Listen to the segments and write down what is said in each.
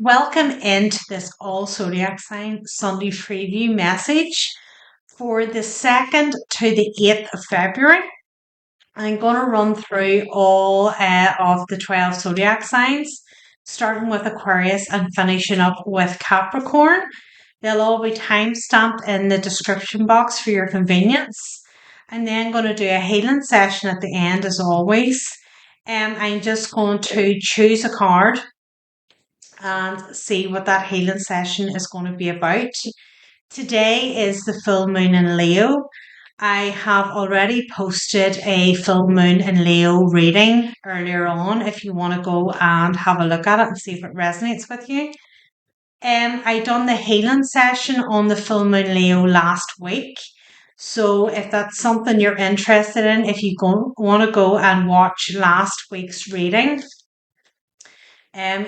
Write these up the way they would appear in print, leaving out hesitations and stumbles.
Welcome into this All Zodiac Sign Sunday preview message for the 2nd to the 8th of February. I'm going to run through all of the 12 zodiac signs, starting with Aquarius and finishing up with Capricorn. They'll all be time-stamped in the description box for your convenience. And then going to do a healing session at the end, as always. I'm just going to choose a card and see what that healing session is going to be about. Today is the full moon in Leo. I have already posted a full moon in Leo reading earlier on if you want to go and have a look at it and see if it resonates with you. I done the healing session on the full moon Leo last week. So if that's something you're interested in, if you want to go and watch last week's reading,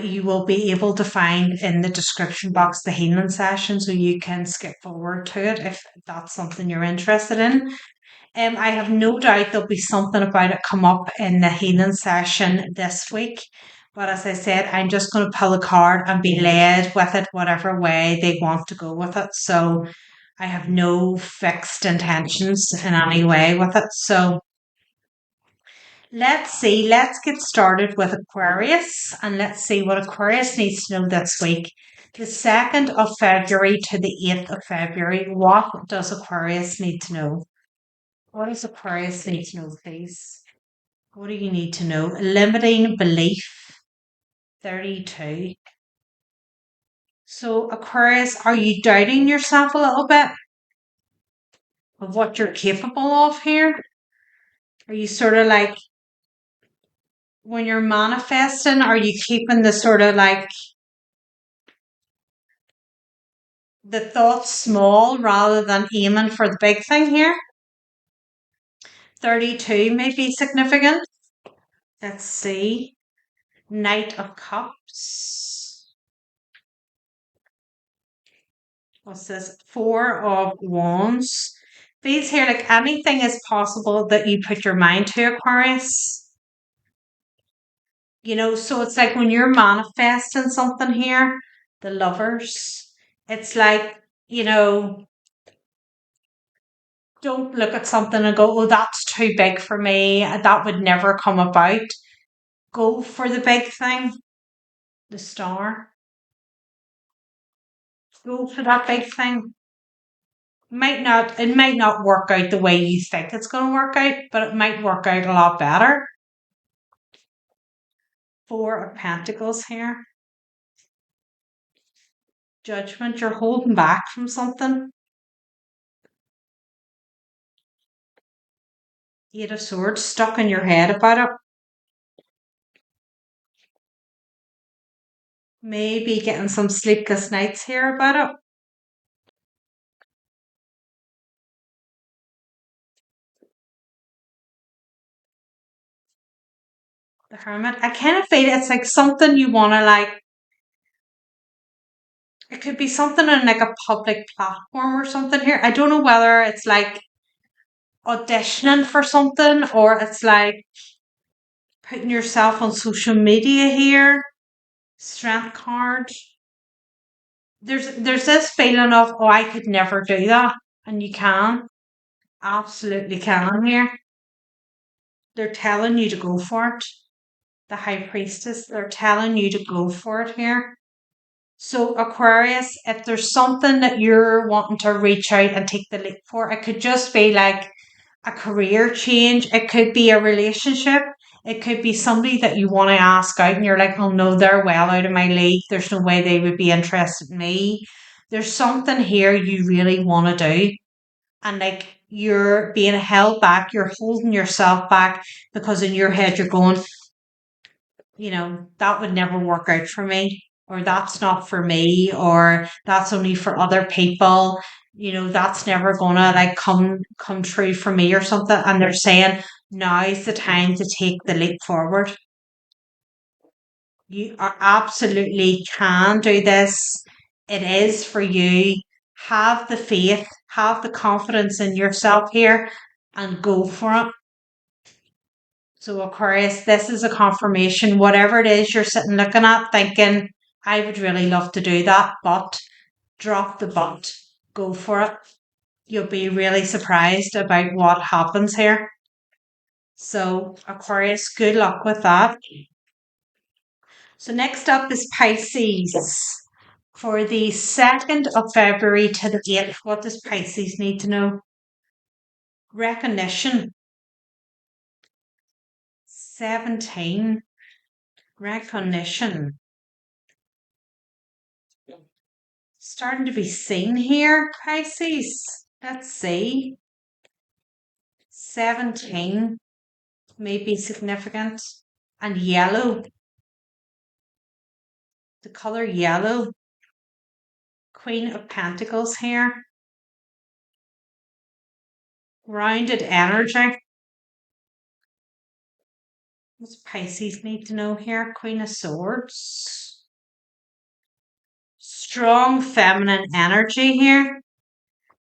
you will be able to find in the description box the healing session, so you can skip forward to it if that's something you're interested in. I have no doubt there'll be something about it come up in the healing session this week. But as I said, I'm just going to pull a card and be led with it whatever way they want to go with it. So I have no fixed intentions in any way with it. So let's see, let's get started with Aquarius and let's see what Aquarius needs to know this week. The 2nd of February to the 8th of February, what does Aquarius need to know? What does Aquarius need to know, please? What do you need to know? Limiting belief, 32. So, Aquarius, are you doubting yourself a little bit of what you're capable of here? Are you sort of like, when you're manifesting, are you keeping the sort of like the thoughts small rather than aiming for the big thing here? 32 may be significant. Let's see. Knight of Cups. What's this? 4 of Wands. These here, like anything is possible that you put your mind to, Aquarius. So it's like when you're manifesting something here, the Lovers, it's like, don't look at something and go, oh, that's too big for me. That would never come about. Go for the big thing, the Star. Go for that big thing. It might not work out the way you think it's going to work out, but it might work out a lot better. 4 of Pentacles here. Judgment, you're holding back from something. 8 of Swords, stuck in your head about it. Maybe getting some sleepless nights here about it. The Hermit, I kind of feel it's like something you want to like. It could be something on like a public platform or something here. I don't know whether it's like auditioning for something or it's like putting yourself on social media here. Strength card. There's this feeling of, oh, I could never do that. And you can. Absolutely can here. They're telling you to go for it. The High Priestess, they're telling you to go for it here. So Aquarius, if there's something that you're wanting to reach out and take the leap for, it could just be like a career change. It could be a relationship. It could be somebody that you want to ask out and you're like, oh no, they're well out of my league. There's no way they would be interested in me. There's something here you really want to do. And like you're being held back, you're holding yourself back because in your head you're going, that would never work out for me, or that's not for me, or that's only for other people. That's never gonna like come true for me or something. And they're saying now's the time to take the leap forward. You are absolutely can do this. It is for you. Have the faith, have the confidence in yourself here, and go for it. So Aquarius, this is a confirmation. Whatever it is you're sitting looking at, thinking, I would really love to do that, but drop the but. Go for it. You'll be really surprised about what happens here. So, Aquarius, good luck with that. So, next up is Pisces. For the 2nd of February to the 8th, what does Pisces need to know? Recognition. 17. Recognition. Starting to be seen here, Pisces. Let's see. 17 may be significant. And yellow. The color yellow. Queen of Pentacles here. Grounded energy. What's Pisces need to know here? Queen of Swords. Strong feminine energy here.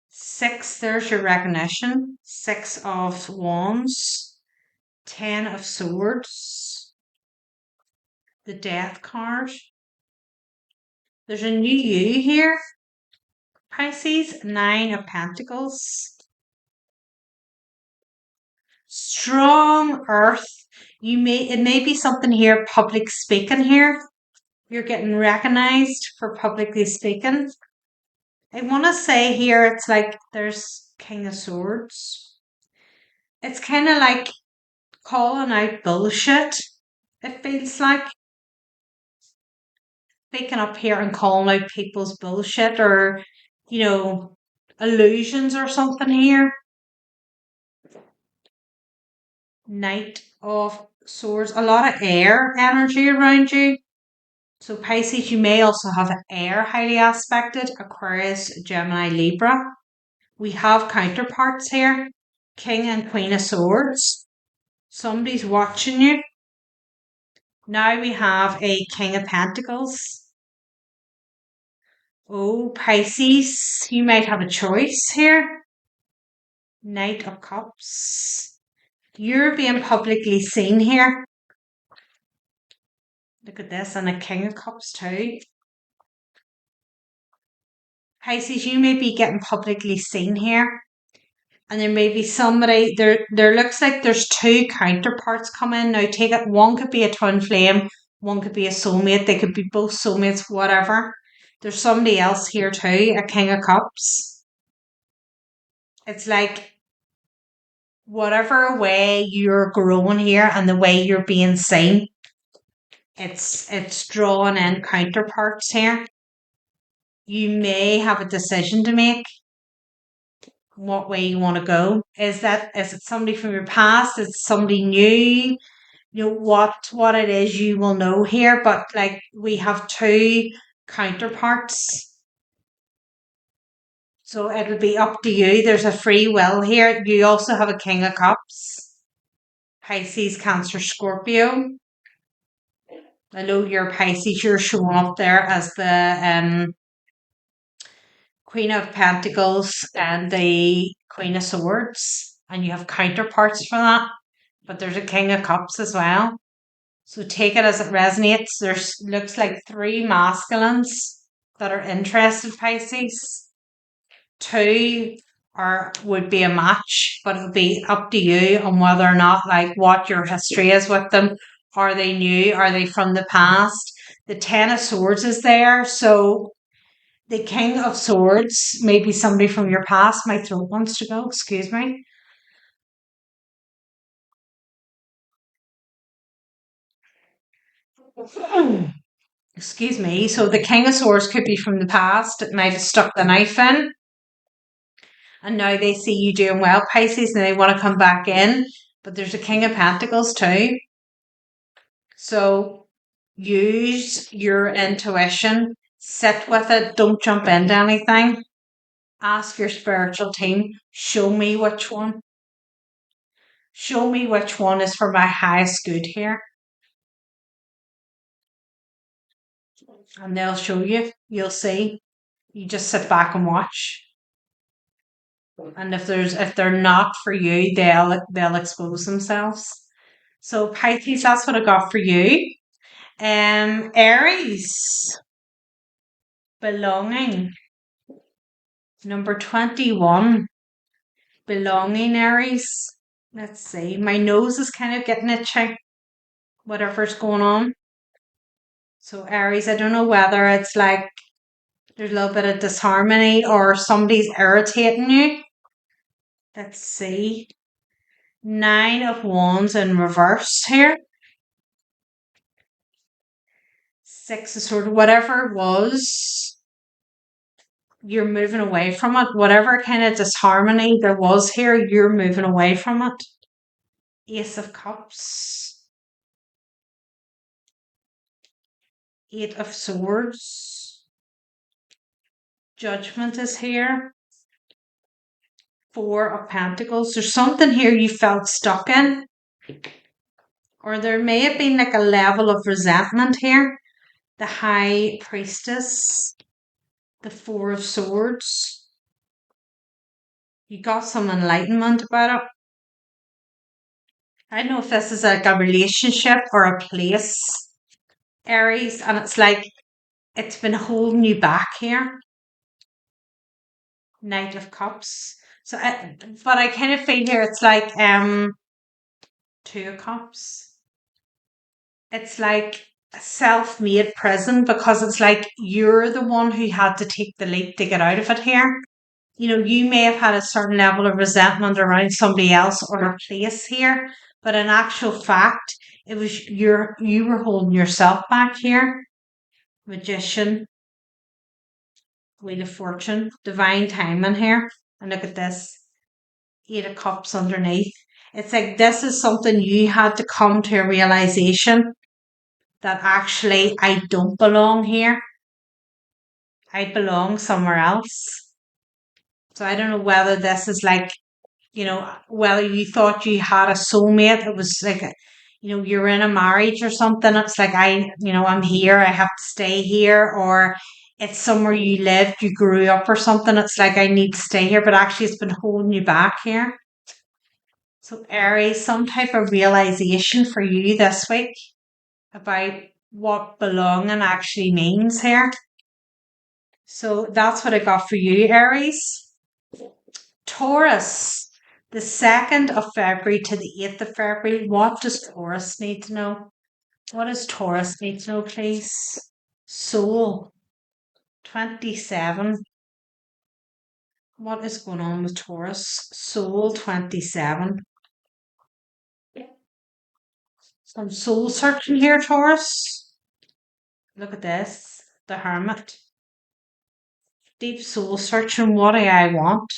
6, there's your recognition. 6 of Wands. 10 of Swords. The Death card. There's a new you here. Pisces. 9 of Pentacles. Strong Earth. It may be something here, public speaking here. You're getting recognized for publicly speaking. I want to say here, it's like there's King of Swords. It's kind of like calling out bullshit. It feels like speaking up here and calling out people's bullshit or, illusions or something here. Knight of Swords. A lot of air energy around you. So Pisces, you may also have air highly aspected. Aquarius, Gemini, Libra. We have counterparts here. King and Queen of Swords. Somebody's watching you. Now we have a King of Pentacles. Oh, Pisces, you might have a choice here. Knight of Cups. You're being publicly seen here. Look at this, and a King of Cups too. Pisces, you may be getting publicly seen here. And there may be somebody, there looks like there's 2 counterparts coming. Now take it, one could be a twin flame, one could be a soulmate. They could be both soulmates, whatever. There's somebody else here too, a King of Cups. It's like whatever way you're growing here and the way you're being seen, it's drawing in counterparts here. You may have a decision to make what way you want to go. Is it somebody from your past? Is it somebody new? What it is you will know here, but like we have 2 counterparts. So it'll be up to you. There's a free will here. You also have a King of Cups. Pisces, Cancer, Scorpio. I know you're Pisces, you're showing up there as the Queen of Pentacles and the Queen of Swords. And you have counterparts for that. But there's a King of Cups as well. So take it as it resonates. There's looks like 3 masculines that are interested, Pisces. 2 would be a match, but it would be up to you on whether or not, like, what your history is with them. Are they new? Are they from the past? The 10 of Swords is there, so the King of Swords may be somebody from your past. My throat wants to go, excuse me. Excuse me. So the King of Swords could be from the past. It might have stuck the knife in. And now they see you doing well, Pisces, and they want to come back in. But there's a King of Pentacles too. So use your intuition. Sit with it. Don't jump into anything. Ask your spiritual team, show me which one. Show me which one is for my highest good here. And they'll show you. You'll see. You just sit back and watch. And if they're not for you, they'll expose themselves. So Pisces, that's what I got for you. Aries. Belonging. Number 21. Belonging, Aries. Let's see. My nose is kind of getting itchy. Whatever's going on. So Aries, I don't know whether it's like there's a little bit of disharmony or somebody's irritating you. Let's see. 9 of Wands in reverse here. 6 of Swords, whatever it was, you're moving away from it. Whatever kind of disharmony there was here, you're moving away from it. Ace of Cups. 8 of Swords. Judgment is here. 4 of Pentacles. There's something here you felt stuck in. Or there may have been like a level of resentment here. The High Priestess. The 4 of Swords. You got some enlightenment about it. I don't know if this is like a relationship or a place, Aries, and it's like it's been holding you back here. Knight of Cups. So, but I kind of feel here it's like 2 of Cups. It's like a self-made prison because it's like you're the one who had to take the leap to get out of it here. You know, you may have had a certain level of resentment around somebody else or a place here, but in actual fact, it was you were holding yourself back here. Magician, Wheel of Fortune, divine timing here. And look at this. 8 of Cups underneath. It's like this is something you had to come to a realization that actually I don't belong here. I belong somewhere else. So I don't know whether this is like, you know, whether you thought you had a soulmate. It was like, you know, you're in a marriage or something. It's like, I'm here. I have to stay here. Or it's somewhere you lived, you grew up or something. It's like, I need to stay here. But actually, it's been holding you back here. So Aries, some type of realization for you this week about what belonging actually means here. So that's what I got for you, Aries. Taurus, the 2nd of February to the 8th of February. What does Taurus need to know? What does Taurus need to know, please? Soul, 27. What is going on with Taurus? Soul, 27. Some soul searching here, Taurus. Look at this. The Hermit. Deep soul searching. What do I want?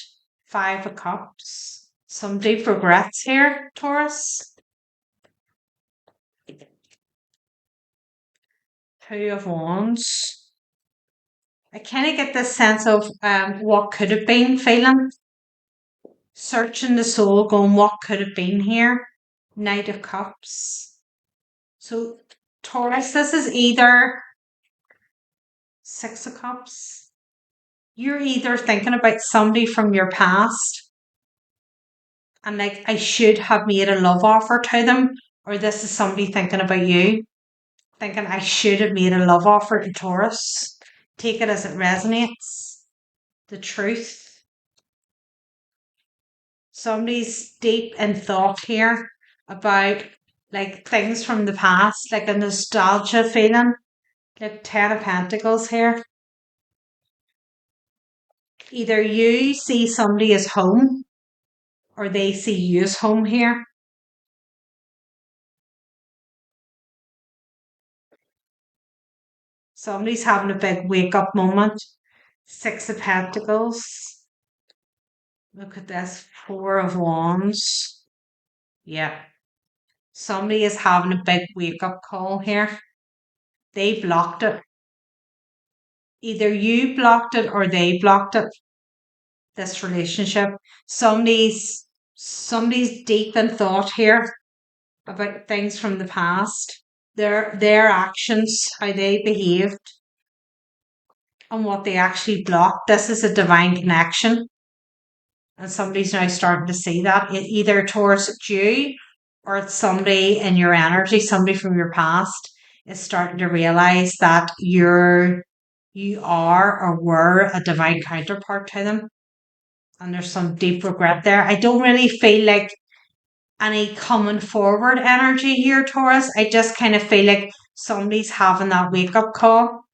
5 of Cups. Some deep regrets here, Taurus. 2 of Wands. I kind of get this sense of what could have been feeling. Searching the soul, going, what could have been here? Knight of Cups. So, Taurus, this is either 6 of Cups. You're either thinking about somebody from your past and like, I should have made a love offer to them, or this is somebody thinking about you, thinking I should have made a love offer to Taurus. Take it as it resonates. The truth. Somebody's deep in thought here about like things from the past, like a nostalgia feeling. Like 10 of Pentacles here. Either you see somebody as home or they see you as home here. Somebody's having a big wake up moment. 6 of Pentacles. Look at this. 4 of Wands. Yeah. Somebody is having a big wake up call here. They blocked it. Either you blocked it or they blocked it. This relationship. Somebody's deep in thought here about things from the past. Their actions, how they behaved, and what they actually blocked. This is a divine connection. And somebody's now starting to see that, either towards you or it's somebody in your energy, somebody from your past is starting to realize that you're you are or were a divine counterpart to them. And there's some deep regret there. I don't really feel like any coming forward energy here, Taurus. I just kind of feel like somebody's having that wake up call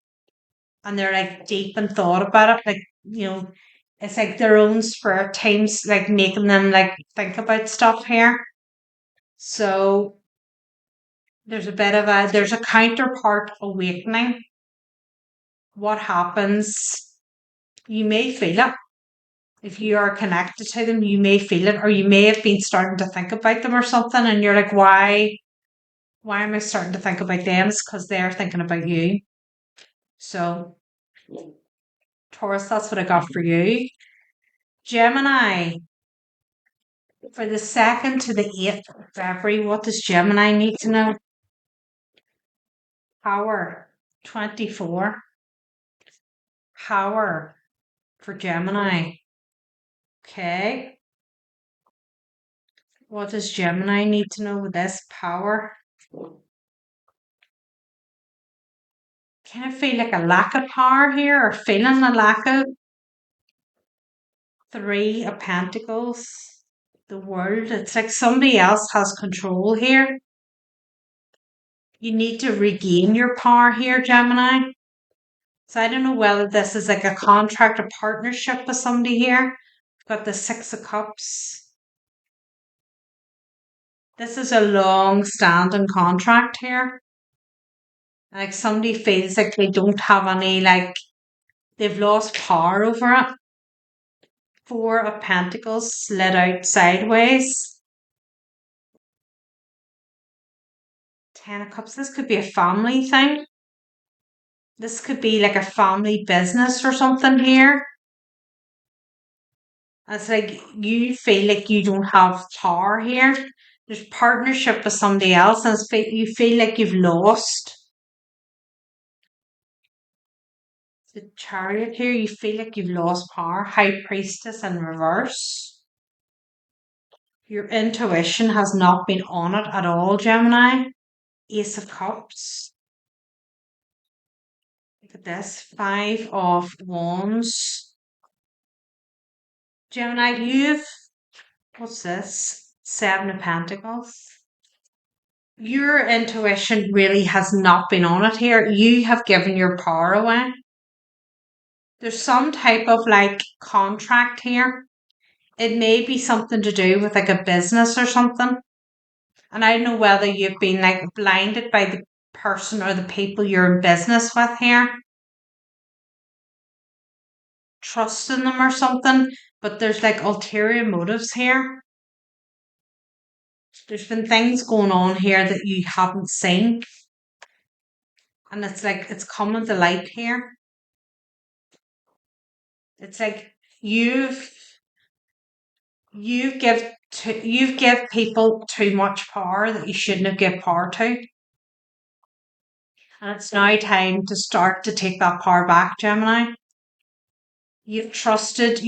and they're like deep in thought about it. Like, it's like their own spirit times, like making them like think about stuff here. So there's a counterpart awakening. What happens? You may feel it. If you are connected to them, you may feel it, or you may have been starting to think about them or something, and you're like, why am I starting to think about them? It's because they're thinking about you. So, Taurus, that's what I got for you. Gemini, for the 2nd to the 8th of February, what does Gemini need to know? Power, 24. Power for Gemini. Okay. What does Gemini need to know with this power? Kind of feel like a lack of power here, or feeling a lack of. 3 of Pentacles. The World. It's like somebody else has control here. You need to regain your power here, Gemini. So I don't know whether this is like a contract, a partnership with somebody here. Got the 6 of Cups. This is a long-standing contract here. Like somebody feels like they don't have any, like they've lost power over it. 4 of Pentacles slid out sideways. 10 of Cups. This could be a family thing. This could be like a family business or something here. It's like you feel like you don't have power here. There's partnership with somebody else, and you feel like you've lost. The Chariot here, you feel like you've lost power. High Priestess in reverse. Your intuition has not been on it at all, Gemini. Ace of Cups. Look at this. 5 of Wands. Gemini, what's this? 7 of Pentacles. Your intuition really has not been on it here. You have given your power away. There's some type of like contract here. It may be something to do with like a business or something. And I don't know whether you've been like blinded by the person or the people you're in business with here. Trusting them or something. But there's like ulterior motives here. There's been things going on here that you haven't seen. And it's like it's coming to light here. It's like you've give people too much power that you shouldn't have given power to. And it's now time to start to take that power back, Gemini. You've trusted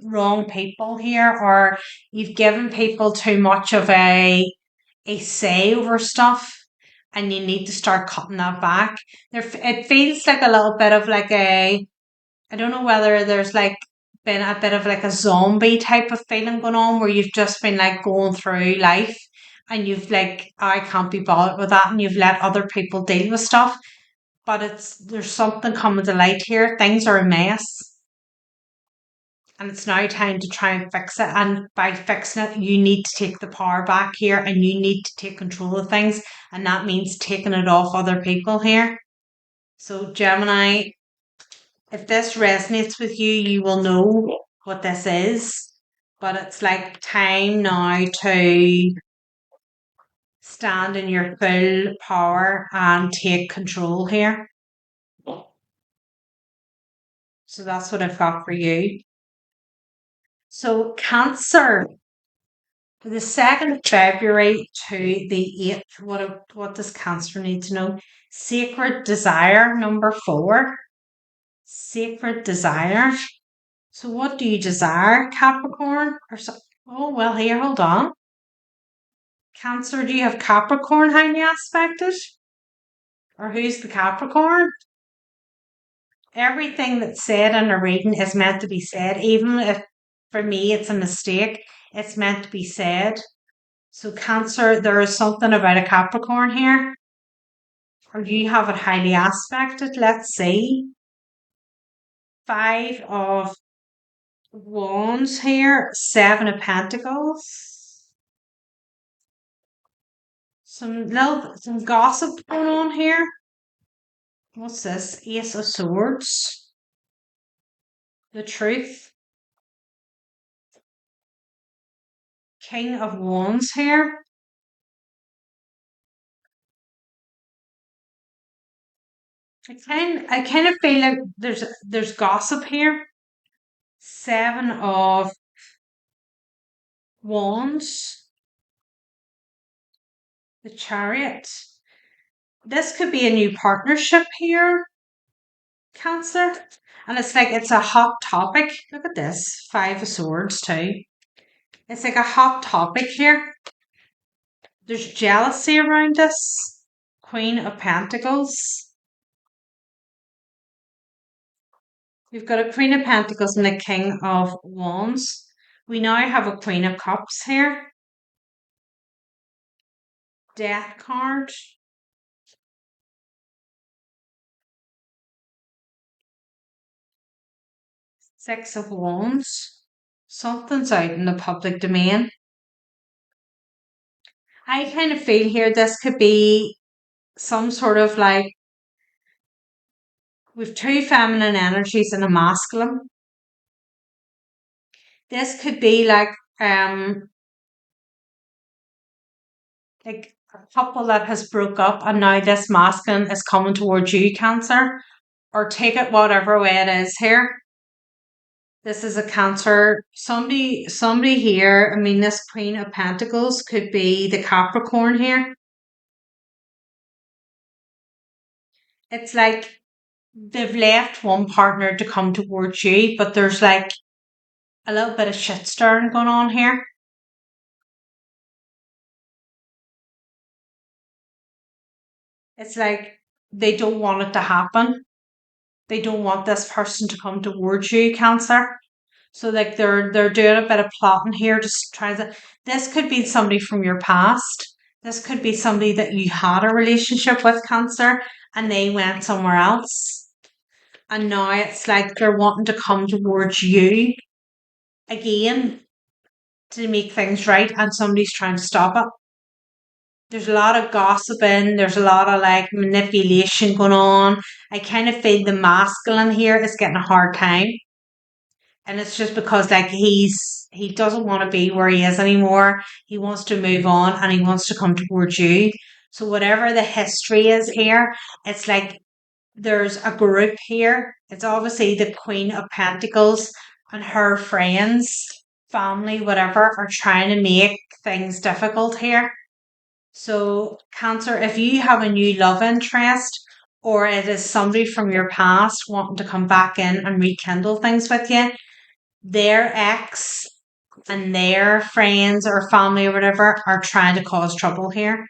wrong people here, or you've given people too much of a say over stuff, and you need to start cutting that back. It feels like a little bit of like I don't know whether there's like been a bit of like a zombie type of feeling going on where you've just been like going through life and you've like, I can't be bothered with that, and you've let other people deal with stuff. But there's something coming to light here. Things are a mess. And it's now time to try and fix it. And by fixing it, you need to take the power back here and you need to take control of things. And that means taking it off other people here. So Gemini, if this resonates with you, you will know what this is. But it's like time now to stand in your full power and take control here. So that's what I've got for you. So Cancer, the 2nd of February to the 8th, what does Cancer need to know? Sacred Desire, number 4. Sacred Desire. So what do you desire, Capricorn? Oh, well, here, hold on. Cancer, do you have Capricorn highly aspected? Or who's the Capricorn? everything that's said in a reading is meant to be said, even if for me it's a mistake, it's meant to be said. So, Cancer, there is something about a Capricorn here, or you have it highly aspected. Let's see. Five of Wands here, Seven of Pentacles. Some gossip going on here. What's this? Ace of Swords. The Truth. King of Wands here. I kind of feel like there's gossip here. Seven of Wands. The Chariot. This could be a new partnership here, Cancer. And it's like it's a hot topic. Look at this. Five of Swords too. It's like a hot topic here. There's jealousy around this. Queen of Pentacles. We've got a Queen of Pentacles and a King of Wands. We now have a Queen of Cups here. Death card. Six of Wands. Something's out in the public domain. I kind of feel here this could be some sort of like with two feminine energies and a masculine. This could be like a couple that has broke up and now this masculine is coming towards you, Cancer, or take it whatever way it is here. This is a Cancer. Somebody here, I mean, this Queen of Pentacles could be the Capricorn here. It's like they've left one partner to come towards you, but there's like a little bit of shit stirring going on here. It's like they don't want it to happen. They don't want this person to come towards you, Cancer. So like they're doing a bit of plotting here, just trying to. This could be somebody from your past. This could be somebody that you had a relationship with, Cancer, and they went somewhere else. And now it's like they're wanting to come towards you again to make things right, and somebody's trying to stop it. There's a lot of gossiping, there's a lot of like manipulation going on. I kind of feel the masculine here is getting a hard time. And it's just because like he doesn't want to be where he is anymore. He wants to move on and he wants to come towards you. So whatever the history is here, it's like there's a group here. It's obviously the Queen of Pentacles and her friends, family, whatever, are trying to make things difficult here. So, Cancer, if you have a new love interest or it is somebody from your past wanting to come back in and rekindle things with you, their ex and their friends or family or whatever are trying to cause trouble here.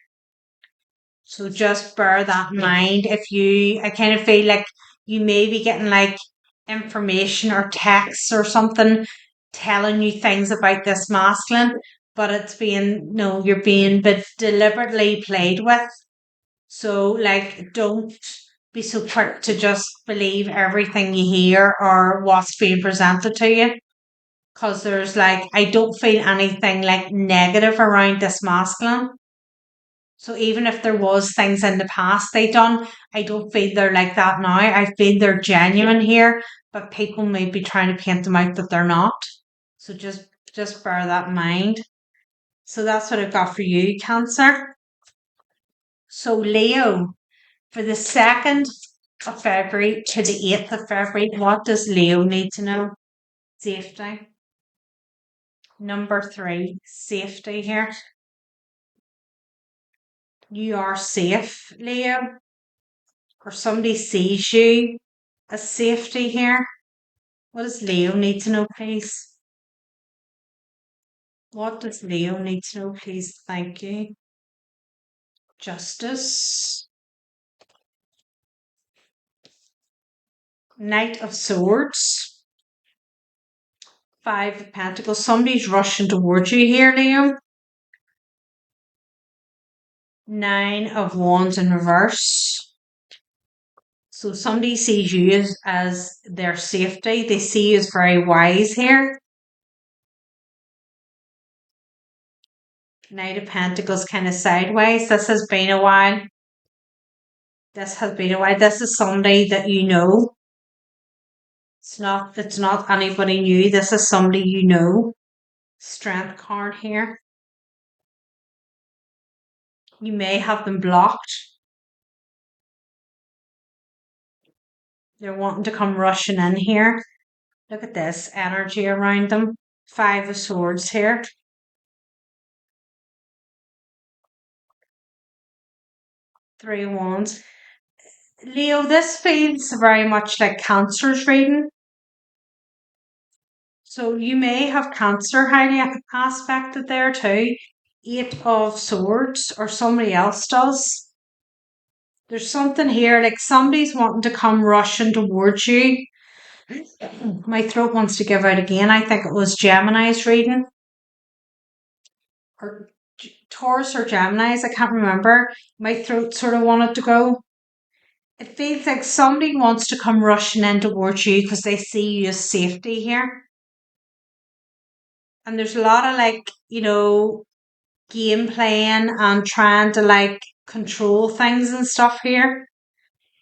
So just bear that in mind. I kind of feel like you may be getting like information or texts or something telling you things about this masculine, but it's being, no, you're being but deliberately played with. So like, don't be so quick to just believe everything you hear or what's being presented to you. Because there's like, I don't feel anything like negative around this masculine. So even if there was things in the past they done, I don't feel they're like that now. I feel they're genuine here, but people may be trying to paint them out that they're not. So just bear that in mind. So that's what I've got for you, Cancer. So Leo, for the 2nd of February to the 8th of February, what does Leo need to know? Safety. Number 3, safety here. You are safe, Leo, or somebody sees you as safety here. What does Leo need to know, please? What does Leo need to know, please? Thank you. Justice. Knight of Swords, Five of Pentacles. Somebody's rushing towards you here, Leo. Nine of Wands in reverse. So somebody sees you as their safety. They see you as very wise here. Knight of Pentacles kind of sideways. This has been a while. This is somebody that you know. It's not anybody new. This is somebody you know. Strength card here. You may have them blocked. They're wanting to come rushing in here. Look at this energy around them. Five of Swords here. Three of Wands. Leo, this feels very much like Cancer's reading. So you may have Cancer highly aspected there too. Eight of Swords, or somebody else does. There's something here, like somebody's wanting to come rushing towards you. My throat wants to give out again. I think it was Gemini's reading. Or Taurus or Gemini's, I can't remember. My throat sort of wanted to go. It feels like somebody wants to come rushing in towards you because they see you as safety here. And there's a lot of game playing and trying to control things and stuff here.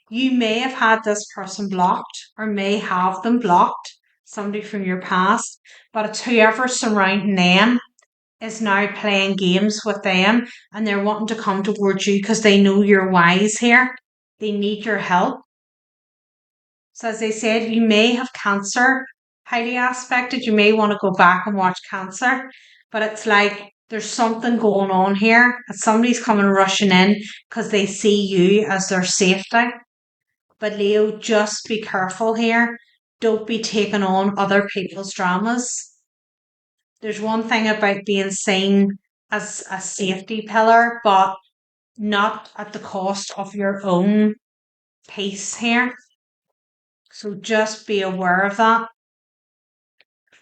You may have had this person blocked or may have them blocked, somebody from your past, but it's whoever surrounding them is now playing games with them and they're wanting to come towards you because they know you're wise here. They need your help. So as I said, you may have Cancer highly aspected. You may want to go back and watch Cancer, but it's like there's something going on here and somebody's coming rushing in because they see you as their safety. But Leo, just be careful here. Don't be taking on other people's dramas. There's one thing about being seen as a safety pillar, but not at the cost of your own peace here. So just be aware of that.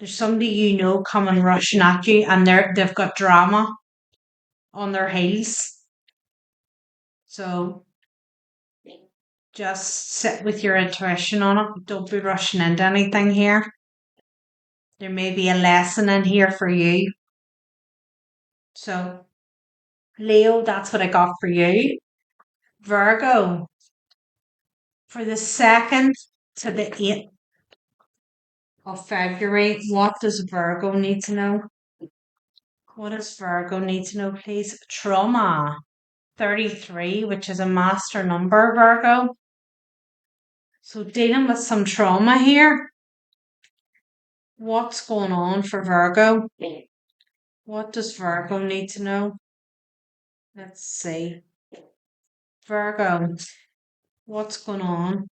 There's somebody you know coming rushing at you and they've got drama on their heels. So just sit with your intuition on it. Don't be rushing into anything here. There may be a lesson in here for you. So, Leo, that's what I got for you. Virgo, for the 2nd to the 8th of February, what does Virgo need to know? What does Virgo need to know, please? Trauma. 33, which is a master number, Virgo. So dealing with some trauma here. What's going on for Virgo? What does Virgo need to know? Let's see. Virgo, what's going on?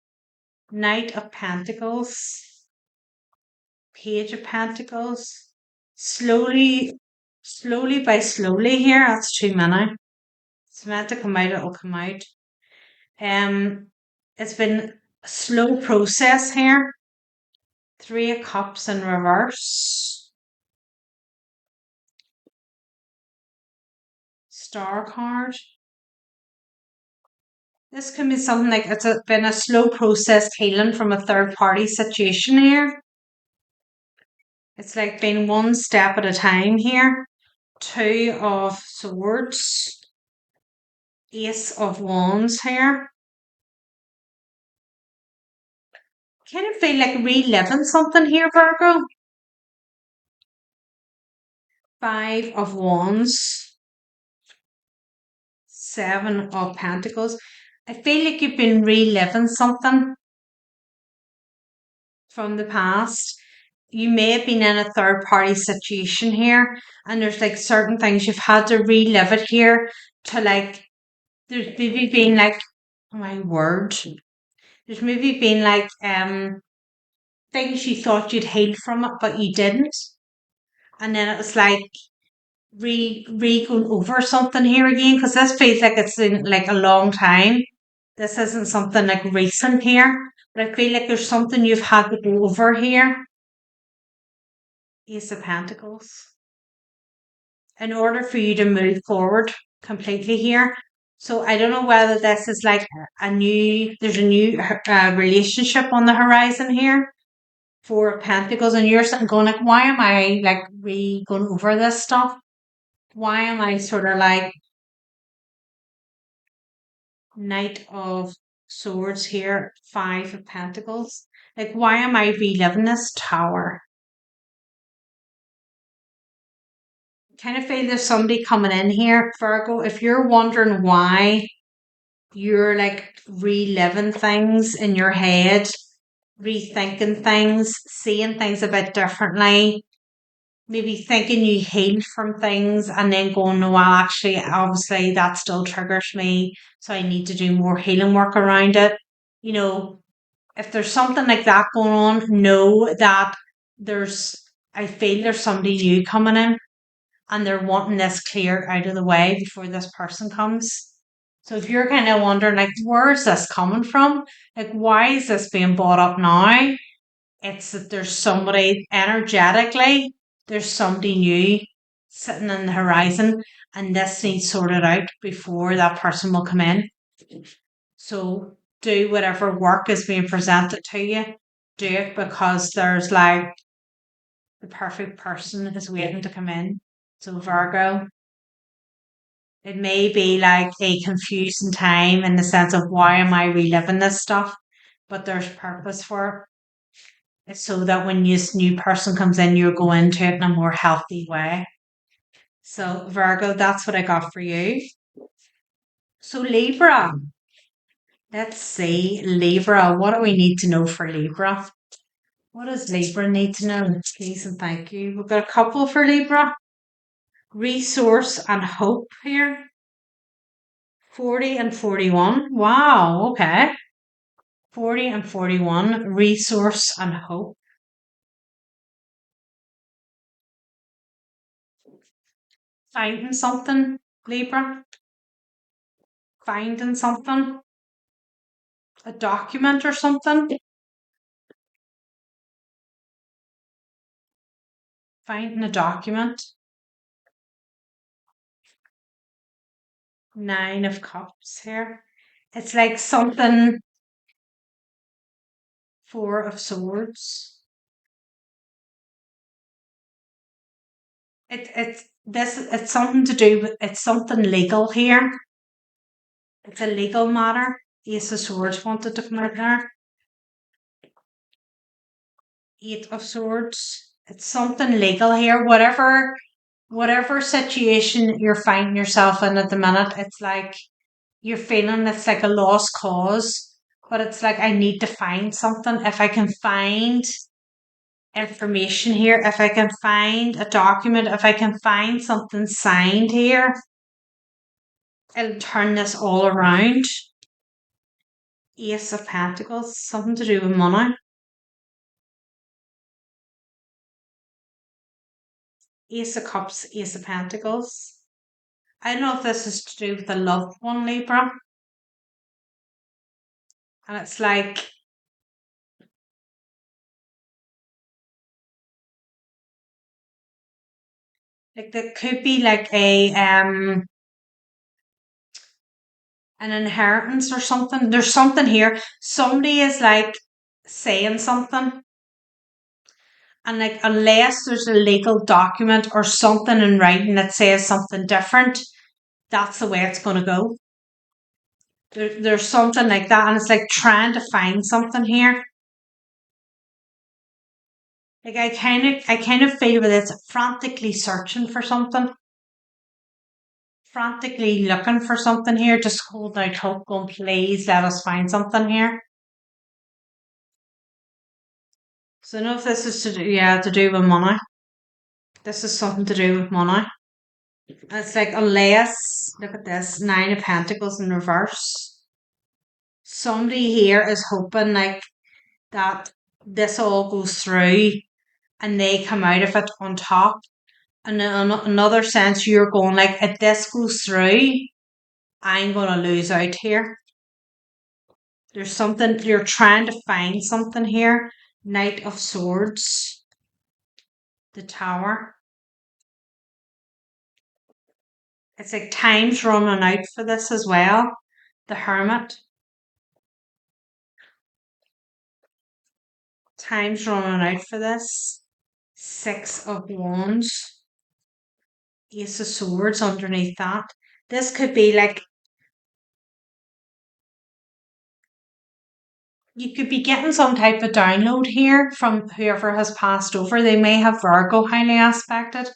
Knight of Pentacles. Page of Pentacles. Slowly by slowly here. That's too many. It's meant to come out, it'll come out. It's been a slow process here. Three of Cups in reverse. Star card. This can be something like been a slow process healing from a third party situation here. It's like been one step at a time here. Two of Swords. Ace of Wands here. Kind of feel like reliving something here, Virgo. Five of Wands. Seven of Pentacles. I feel like you've been reliving something from the past. You may have been in a third party situation here, and there's certain things you've had to relive it here to there's maybe been oh my word, there's maybe been things you thought you'd healed from it, but you didn't. And then it was re going over something here again, because this feels like it's in a long time. This isn't something like recent here, but I feel like there's something you've had to go over here. Ace of Pentacles. In order for you to move forward completely here. So I don't know whether this is like there's a new relationship on the horizon here. Four of Pentacles, and you're sitting going like, why am I like going over this stuff? Why am I sort of like Knight of Swords here, Five of Pentacles? Like, why am I reliving this Tower? Kind of feel there's somebody coming in here, Virgo. If you're wondering why you're like reliving things in your head, rethinking things, seeing things a bit differently, maybe thinking you healed from things and then going, no, well, actually, obviously that still triggers me. So I need to do more healing work around it. You know, if there's something like that going on, know that I feel there's somebody new coming in and they're wanting this cleared out of the way before this person comes. So if you're kind of wondering, like, where is this coming from? Like, why is this being brought up now? It's that there's somebody energetically, there's somebody new sitting on the horizon, and this needs sorted out before that person will come in. So do whatever work is being presented to you. Do it because there's like the perfect person is waiting to come in. So Virgo, it may be like a confusing time in the sense of why am I reliving this stuff, but there's purpose for it. It's so that when this new person comes in, you go into it in a more healthy way. So Virgo, that's what I got for you. So Libra, let's see, Libra, what do we need to know for Libra? What does Libra need to know? Please and thank you. We've got a couple for Libra. Resource and hope here. 40 and 41. Wow, okay. 40 and 41. Resource and hope. Finding something, Libra. Finding something. A document or something. Finding a document. Nine of Cups here. It's like something. Four of Swords. It's something to do with it's something legal here. It's a legal matter. Ace of Swords wanted to come out there. Eight of Swords. It's something legal here. Whatever situation you're finding yourself in at the minute, it's like you're feeling it's like a lost cause. But it's like I need to find something. If I can find information here, if I can find a document, if I can find something signed here, it'll turn this all around. Ace of Pentacles, something to do with money. Ace of Cups, Ace of Pentacles. I don't know if this is to do with a loved one, Libra. And it's like there could be like an inheritance or something. There's something here. Somebody is like saying something. And like unless there's a legal document or something in writing that says something different, that's the way it's gonna go. There's something like that, and it's like trying to find something here. Like I kind of feel that it's frantically searching for something, frantically looking for something here, just holding out hope, going, please let us find something here. So I don't know if this is to do with money. This is something to do with money. And it's like unless look at this, Nine of Pentacles in reverse. Somebody here is hoping like that this all goes through and they come out of it on top. And in another sense, you're going like, if this goes through, I'm going to lose out here. There's something, you're trying to find something here. Knight of Swords, the Tower. It's like time's running out for this as well. The Hermit. Time's running out for this. Six of Wands. Ace of Swords underneath that. This could be like, you could be getting some type of download here from whoever has passed over. They may have Virgo highly aspected.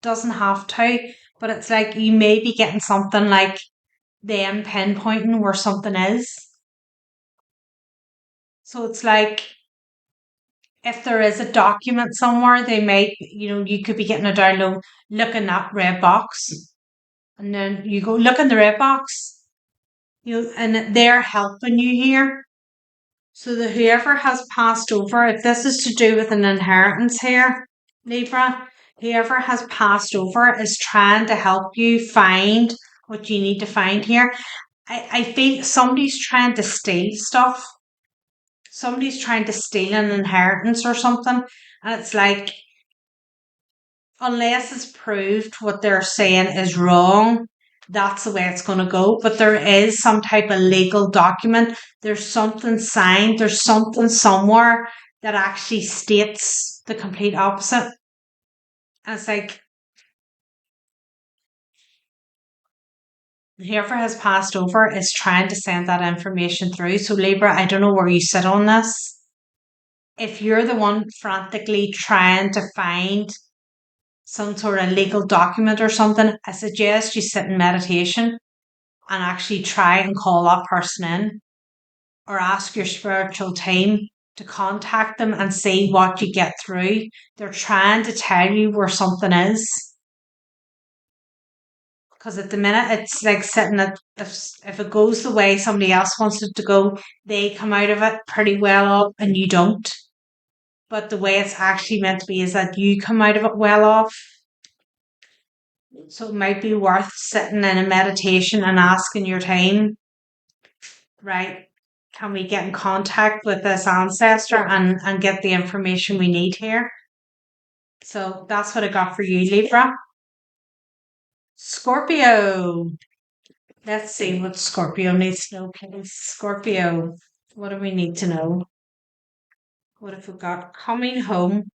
Doesn't have to, but it's like you may be getting something like them pinpointing where something is. So it's like if there is a document somewhere, they may, you could be getting a download, look in that red box. And then you go, look in the red box. And they're helping you here. So that whoever has passed over, if this is to do with an inheritance here, Libra, whoever has passed over is trying to help you find what you need to find here. I feel somebody's trying to steal stuff. Somebody's trying to steal an inheritance or something. And it's like, unless it's proved what they're saying is wrong, that's the way it's going to go. But there is some type of legal document. There's something signed. There's something somewhere that actually states the complete opposite. And it's like, whoever has passed over is trying to send that information through. So Libra, I don't know where you sit on this. If you're the one frantically trying to find some sort of legal document or something, I suggest you sit in meditation and actually try and call that person in, or ask your spiritual team to contact them and see what you get through. They're trying to tell you where something is. Because at the minute, it's like sitting at, if it goes the way somebody else wants it to go, they come out of it pretty well up and you don't. But the way it's actually meant to be is that you come out of it well off. So it might be worth sitting in a meditation and asking your team, right, can we get in contact with this ancestor and get the information we need here? So that's what I got for you, Libra. Scorpio. Let's see what Scorpio needs to know, please. Scorpio, what do we need to know? What have we got? Coming home.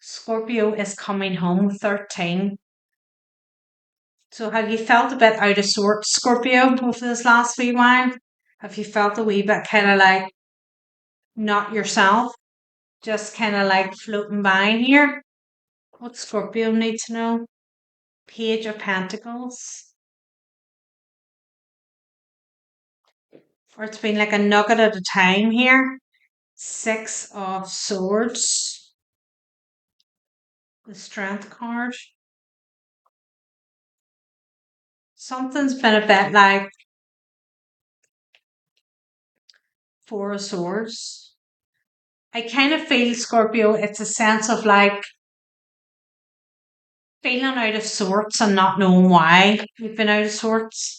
Scorpio is coming home, 13. So have you felt a bit out of sorts, Scorpio, over this last wee while? Have you felt a wee bit kind of like not yourself? Just kind of like floating by here? What Scorpio need to know? Page of Pentacles. Or it's been like a nugget at a time here. Six of Swords. The Strength card. Something's been a bit like Four of Swords. I kind of feel, Scorpio, it's a sense of like feeling out of sorts and not knowing why you've been out of sorts.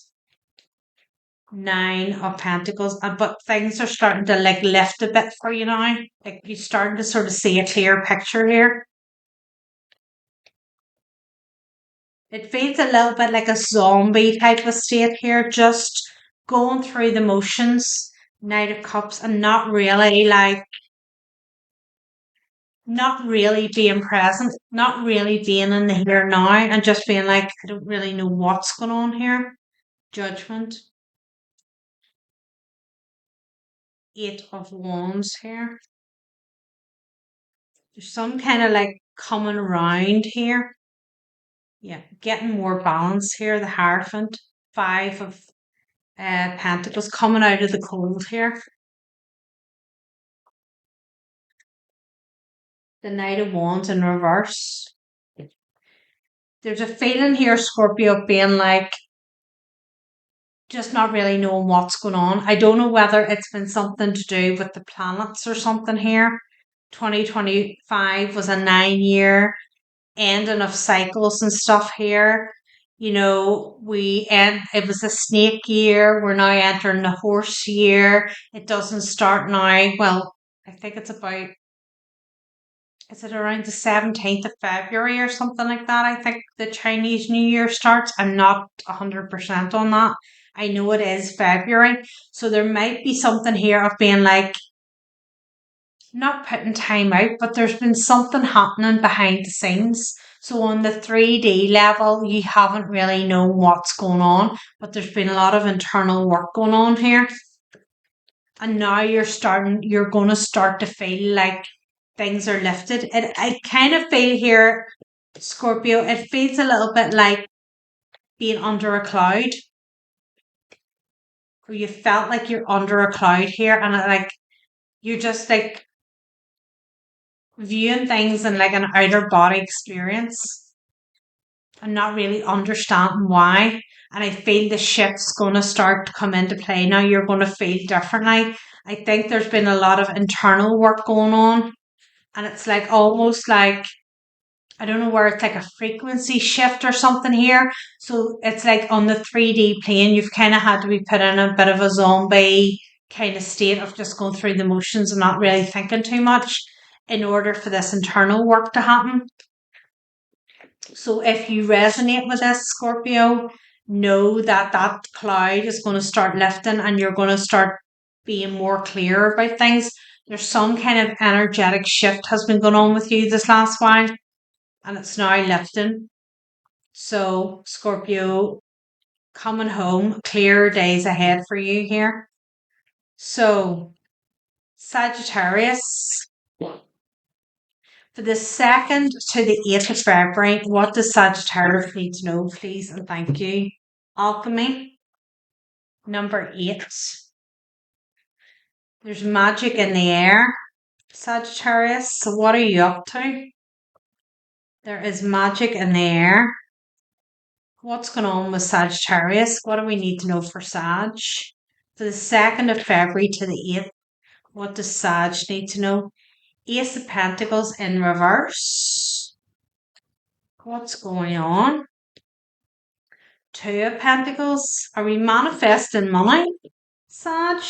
Nine of Pentacles, but things are starting to like lift a bit for you now. Like you're starting to sort of see a clear picture here. It feels a little bit like a zombie type of state here, just going through the motions. Knight of Cups, and not really being present, not really being in the here now, and just being like, I don't really know what's going on here. Judgment. Eight of Wands here. There's some kind of like coming around here. Yeah, getting more balance here. The Hierophant. Five of Pentacles, coming out of the cold here. The Knight of Wands in reverse. There's a feeling here, Scorpio, being like, just not really knowing what's going on. I don't know whether it's been something to do with the planets or something here. 2025 was a 9-year ending of cycles and stuff here. it was a snake year. We're now entering the horse year. It doesn't start now. Well, I think is it around the 17th of February or something like that? I think the Chinese New Year starts. I'm not 100% on that. I know it is February. So there might be something here of being like, not putting time out, but there's been something happening behind the scenes. So on the 3D level, you haven't really known what's going on, but there's been a lot of internal work going on here. And now you're going to start to feel like things are lifted. I kind of feel here, Scorpio, it feels a little bit like being under a cloud. Or you felt like you're under a cloud here and you're just like viewing things in like an outer body experience and not really understanding why. And I feel the shift's going to start to come into play now. You're going to feel differently. I think there's been a lot of internal work going on. And it's like almost like, I don't know where it's like a frequency shift or something here. So it's like on the 3D plane, you've kind of had to be put in a bit of a zombie kind of state of just going through the motions and not really thinking too much in order for this internal work to happen. So if you resonate with this, Scorpio, know that that cloud is going to start lifting and you're going to start being more clear about things. There's some kind of energetic shift has been going on with you this last while and it's now lifting. So Scorpio, coming home, clear days ahead for you here. So Sagittarius, for the 2nd to the 8th of February, what does Sagittarius need to know, please? And thank you. Alchemy, number 8. There's magic in the air, Sagittarius. So what are you up to? There is magic in the air. What's going on with Sagittarius? What do we need to know for Sag? For the 2nd of February to the 8th, what does Sag need to know? Ace of Pentacles in reverse. What's going on? 2 of Pentacles. Are we manifesting money, Sag?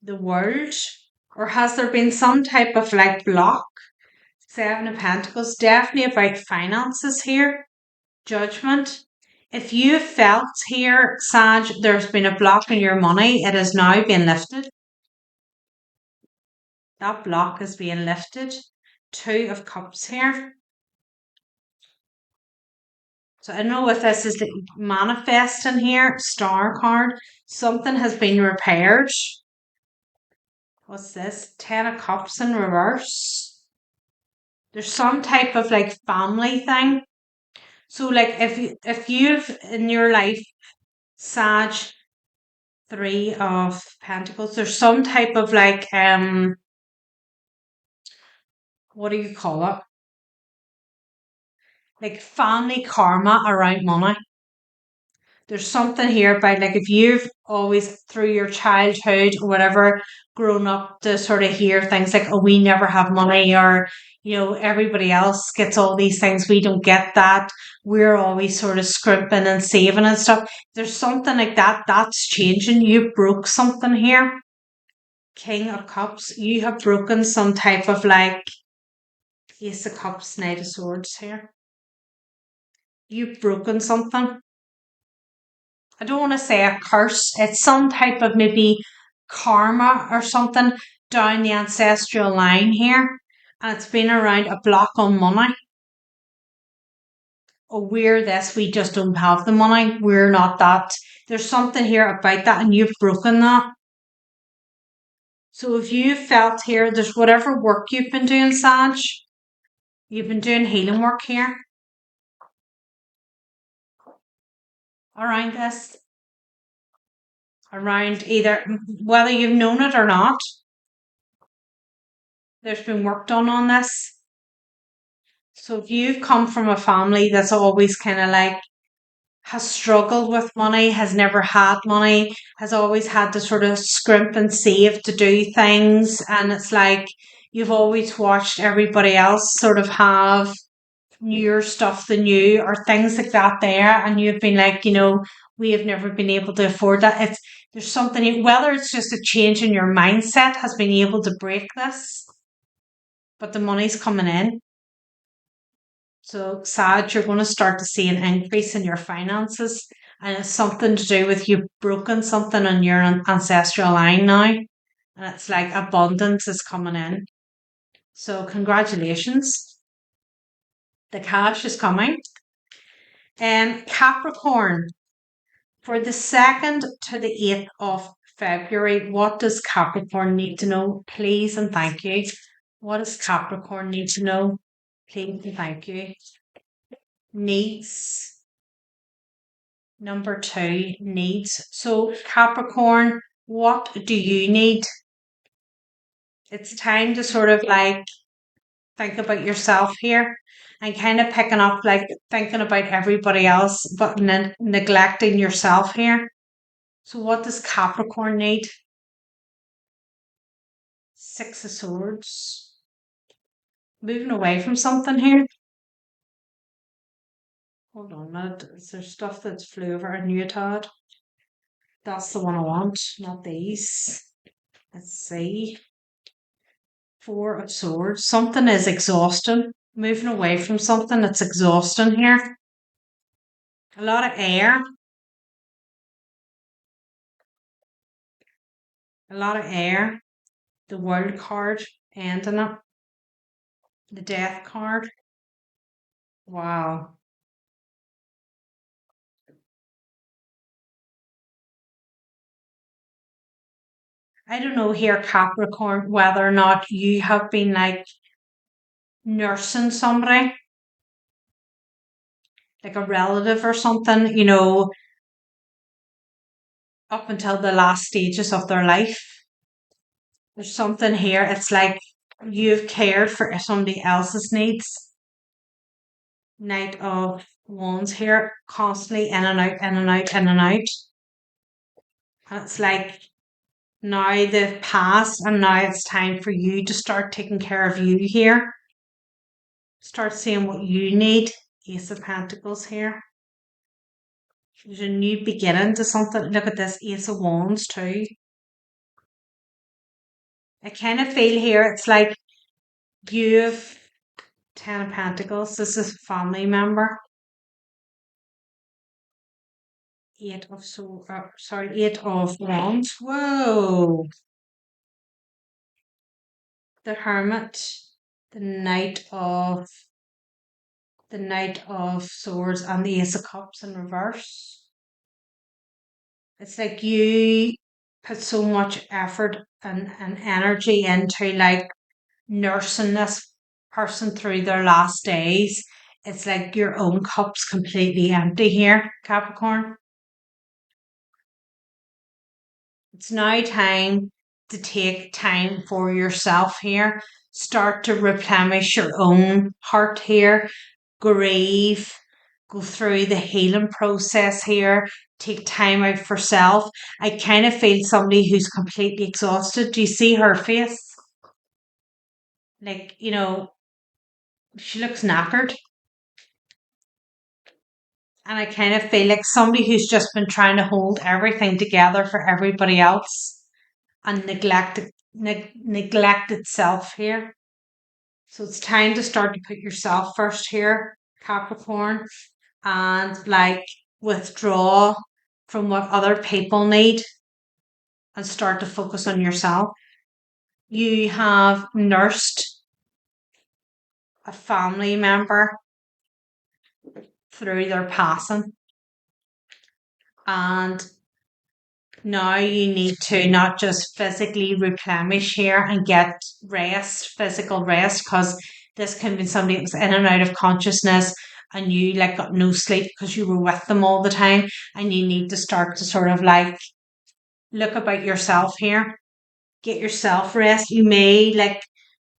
The World? Or has there been some type of like block? 7 of Pentacles. Definitely about finances here. Judgment. If you felt here, Sag, there's been a block in your money, it has now been lifted. That block is being lifted. 2 of Cups here. So I don't know if this is the manifesting here, Star card. Something has been repaired. What's this? 10 of Cups in reverse. There's some type of like family thing. So like if you've in your life, Sag, 3 of Pentacles, there's some type of like what do you call it? Like family karma around money. There's something here about like if you've always through your childhood or whatever grown up to sort of hear things like, oh, we never have money, or everybody else gets all these things, we don't get that, we're always sort of scrimping and saving and stuff. There's something like that that's changing. You broke something here. King of Cups, you have broken some type of like Ace of Cups, Knight of Swords here. You've broken something. I don't want to say a curse. It's some type of maybe karma or something down the ancestral line here. And it's been around a block on money. Oh, we're this, we just don't have the money. We're not that. There's something here about that and you've broken that. So if you felt here, there's whatever work you've been doing, Sag. You've been doing healing work here. Around this. Around either, whether you've known it or not, there's been work done on this. So if you've come from a family that's always kind of like has struggled with money, has never had money, has always had to sort of scrimp and save to do things, and it's like you've always watched everybody else sort of have newer stuff than you or things like that there, and you've been like, we have never been able to afford that. There's something, whether it's just a change in your mindset has been able to break this, but the money's coming in. So, Sag, you're going to start to see an increase in your finances, and it's something to do with you broken something on your ancestral line now, and it's like abundance is coming in. So, congratulations. The cash is coming. And Capricorn, for the 2nd to the 8th of February, what does Capricorn need to know? Please and thank you. What does Capricorn need to know? Please and thank you. Needs. Number 2, needs. So, Capricorn, what do you need? It's time to sort of like think about yourself here and kind of picking up, like thinking about everybody else, but neglecting yourself here. So, what does Capricorn need? 6 of Swords. Moving away from something here. Hold on a minute. Is there stuff that's flew over a new tad? That's the one I want, not these. Let's see. 4 of Swords. Something is exhausting. Moving away from something that's exhausting here. A lot of air. A lot of air. The World card ending it. The Death card. Wow. I don't know here, Capricorn, whether or not you have been like nursing somebody, like a relative or something, up until the last stages of their life. There's something here. It's like you've cared for somebody else's needs. Knight of Wands here, constantly in and out, in and out, in and out. And it's like now they've passed, and now it's time for you to start taking care of you here. Start seeing what you need. Ace of Pentacles here. There's a new beginning to something. Look at this Ace of Wands too. I kind of feel here it's like you've 10 of Pentacles. This is a family member. 8 of Wands. Whoa. The Hermit. The Knight of Swords and the Ace of Cups in reverse. It's like you put so much effort and energy into like nursing this person through their last days. It's like your own cup's completely empty here, Capricorn. It's now time to take time for yourself here. Start to replenish your own heart here. Grieve. Go through the healing process here. Take time out for self. I kind of feel somebody who's completely exhausted. Do you see her face? Like, she looks knackered. And I kind of feel like somebody who's just been trying to hold everything together for everybody else and neglect itself here. So it's time to start to put yourself first here, Capricorn, and like withdraw from what other people need and start to focus on yourself. You have nursed a family member through their passing, and now you need to not just physically replenish here and get rest, physical rest, because this can be somebody that was in and out of consciousness and you like got no sleep because you were with them all the time, and you need to start to sort of like look about yourself here. Get yourself rest. You may like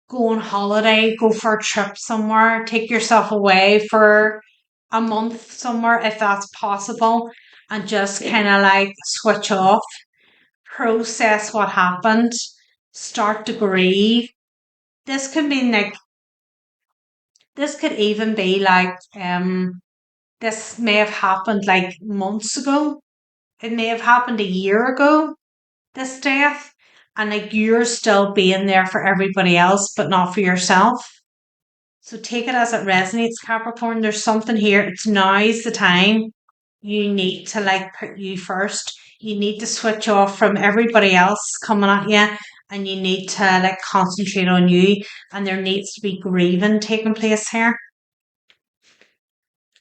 go on holiday, go for a trip somewhere, take yourself away for a month somewhere if that's possible, and just kind of like switch off, process what happened, start to grieve. This can be like This could even be like, this may have happened like months ago. It may have happened a year ago, this death. And like you're still being there for everybody else, but not for yourself. So take it as it resonates, Capricorn. There's something here. It's now's the time. You need to like put you first. You need to switch off from everybody else coming at you, and you need to like concentrate on you. And there needs to be grieving taking place here.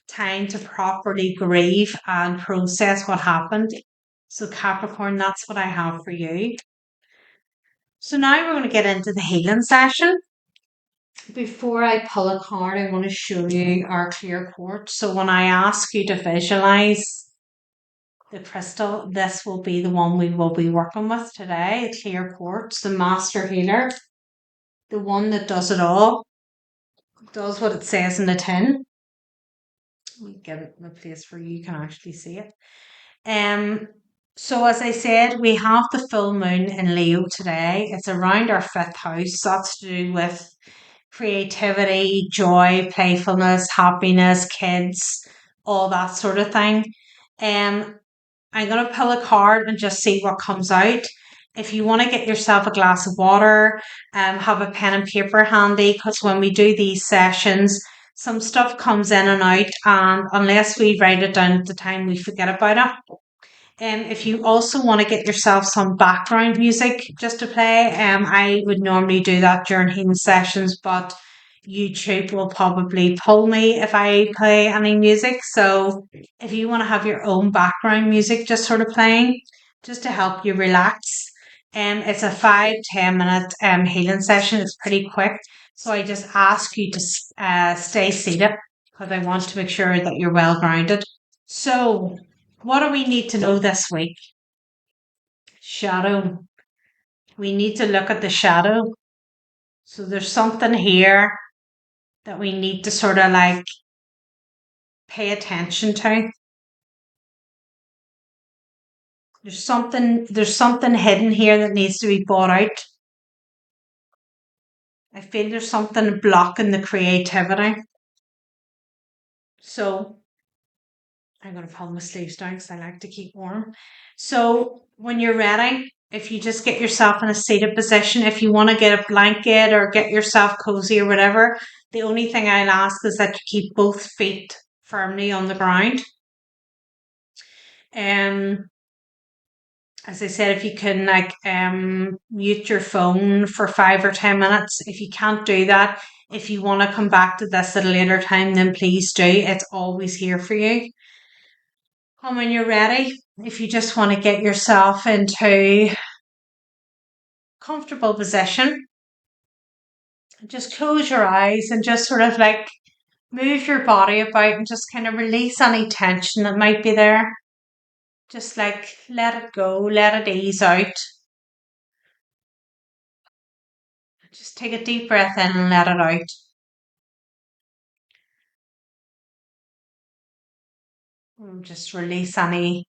Time to properly grieve and process what happened. So Capricorn, that's what I have for you. So now we're going to get into the healing session. Before I pull a card, I want to show you our clear quartz. So when I ask you to visualize the crystal, this will be the one we will be working with today. The clear quartz, the master healer, the one that does it all, does what it says in the tin. Let me get it in a place where you can actually see it. So as I said, we have the full moon in Leo today. It's around our fifth house. That's to do with creativity, joy, playfulness, happiness, kids, all that sort of thing. I'm going to pull a card and just see what comes out. If you want to get yourself a glass of water, have a pen and paper handy, because when we do these sessions, some stuff comes in and out, and unless we write it down at the time, we forget about it. If you also want to get yourself some background music just to play, I would normally do that during healing sessions, but YouTube will probably pull me if I play any music. So if you want to have your own background music just sort of playing, just to help you relax, it's a 5-10 minute healing session. It's pretty quick. So I just ask you to stay seated because I want to make sure that you're well grounded. So what do we need to know this week? Shadow. We need to look at the shadow. So there's something here that we need to sort of like pay attention to. There's something hidden here that needs to be brought out. I feel there's something blocking the creativity. So I'm going to pull my sleeves down because I like to keep warm. So when you're ready, if you just get yourself in a seated position, if you want to get a blanket or get yourself cozy or whatever, the only thing I'll ask is that you keep both feet firmly on the ground. As I said, if you can like mute your phone for 5 or 10 minutes, if you can't do that, if you want to come back to this at a later time, then please do. It's always here for you. And when you're ready, if you just want to get yourself into a comfortable position, just close your eyes and just sort of like move your body about and just kind of release any tension that might be there. Just like let it go, let it ease out. Just take a deep breath in and let it out. And just release any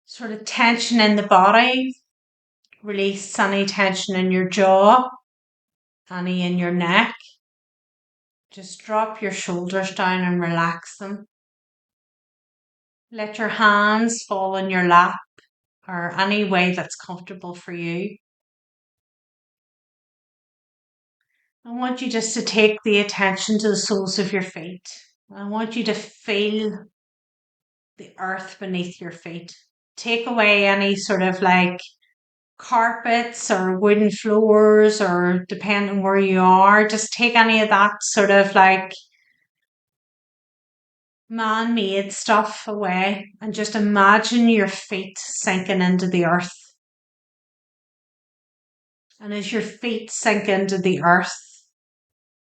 sort of tension in the body. Release any tension in your jaw, any in your neck. Just drop your shoulders down and relax them. Let your hands fall in your lap or any way that's comfortable for you. I want you just to take the attention to the soles of your feet. I want you to feel the earth beneath your feet. Take away any sort of like carpets or wooden floors, or depending where you are, just take any of that sort of like man-made stuff away and just imagine your feet sinking into the earth. And as your feet sink into the earth,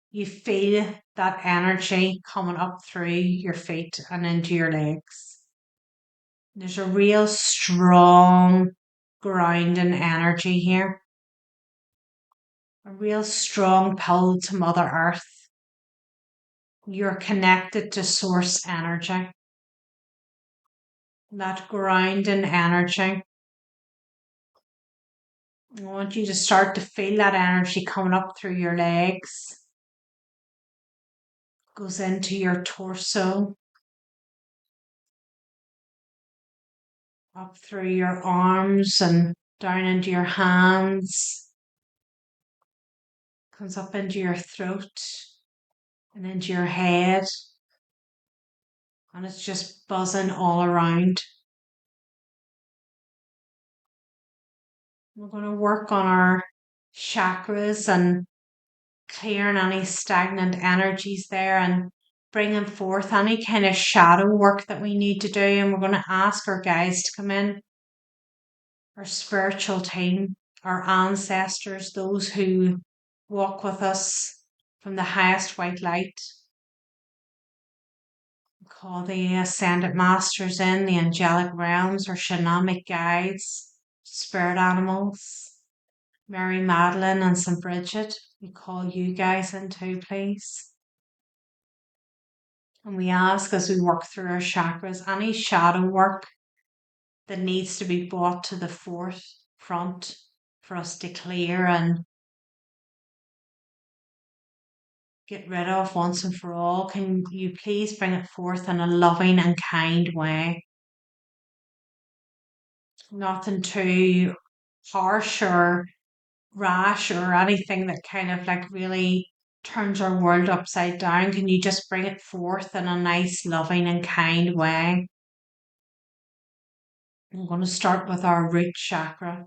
you feel that energy coming up through your feet and into your legs. There's a real strong grounding energy here. A real strong pull to Mother Earth. You're connected to source energy. That grounding energy. I want you to start to feel that energy coming up through your legs. goes into your torso, up through your arms and down into your hands, comes up into your throat and into your head, and it's just buzzing all around. We're going to work on our chakras and clearing any stagnant energies there and bringing forth any kind of shadow work that we need to do. And we're going to ask our guides to come in, our spiritual team, our ancestors, those who walk with us from the highest white light. We call the ascended masters in, the angelic realms, our shamanic guides, spirit animals, Mary Magdalene and St. Bridget. We call you guys in too, please. And we ask, as we work through our chakras, any shadow work that needs to be brought to the forefront for us to clear and get rid of once and for all. Can you please bring it forth in a loving and kind way? Nothing too harsh or rash or anything that kind of like really turns our world upside down. Can you just bring it forth in a nice, loving, and kind way? I'm going to start with our root chakra,